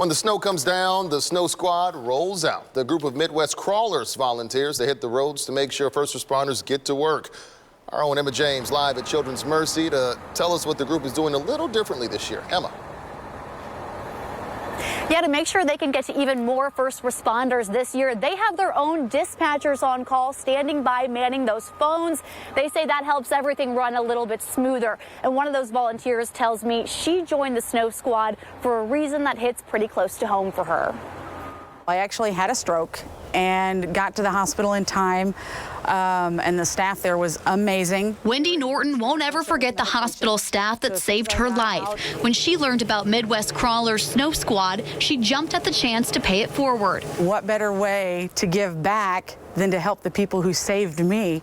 When the snow comes down, the snow squad rolls out. The group of Midwest Krawlers volunteers, they hit the roads to make sure first responders get to work. Our own Emma James live at Children's Mercy to tell us what the group is doing a little differently this year. Emma. Yeah, to make sure they can get to even more first responders this year, they have their own dispatchers on call, standing by, manning those phones. They say that helps everything run a little bit smoother. And one of those volunteers tells me she joined the snow squad for a reason that hits pretty close to home for her. I actually had a stroke and got to the hospital in time, and the staff there was amazing. Wendy Norton won't ever forget the hospital staff that saved her life. When she learned about Midwest Krawlers Snow Squad, she jumped at the chance to pay it forward. What better way to give back than to help the people who saved me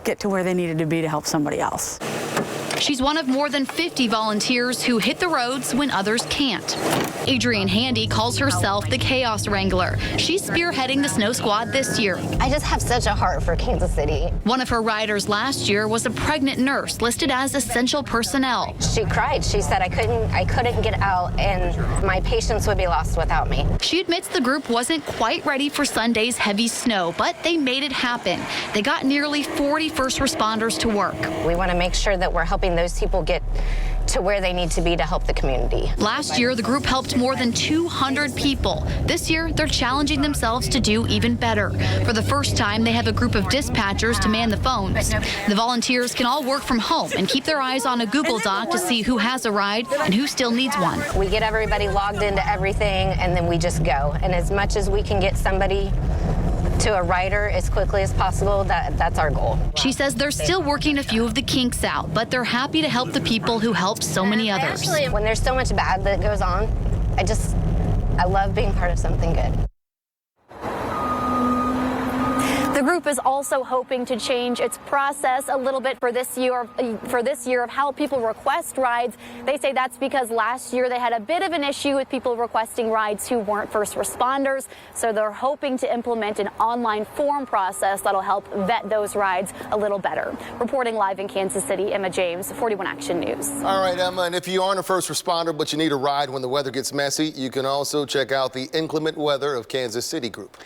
get to where they needed to be to help somebody else? She's one of more than 50 volunteers who hit the roads when others can't. Adrienne Handy calls herself the Chaos Wrangler. She's spearheading the Snow Squad this year. I just have such a heart for Kansas City. One of her riders last year was a pregnant nurse listed as essential personnel. She cried. She said, I couldn't get out and my patients would be lost without me. She admits the group wasn't quite ready for Sunday's heavy snow, but they made it happen. They got nearly 40 first responders to work. We want to make sure that we're helping those people get to where they need to be to help the community. Last year, the group helped more than 200 people. This year, they're challenging themselves to do even better. For the first time, they have a group of dispatchers to man the phones. The volunteers can all work from home and keep their eyes on a Google Doc to see who has a ride and who still needs one. We get everybody logged into everything, and then we just go. And as much as we can get somebody to a rider as quickly as possible, that's our goal. She says they're still working a few of the kinks out, but they're happy to help the people who helped so many others. When there's so much bad that goes on, I love being part of something good. The group is also hoping to change its process a little bit for this year of how people request rides. They say that's because last year they had a bit of an issue with people requesting rides who weren't first responders. So they're hoping to implement an online form process that'll help vet those rides a little better. Reporting live in Kansas City, Emma James, 41 Action News. All right, Emma, and if you aren't a first responder but you need a ride when the weather gets messy, you can also check out the Inclement Weather of Kansas City group.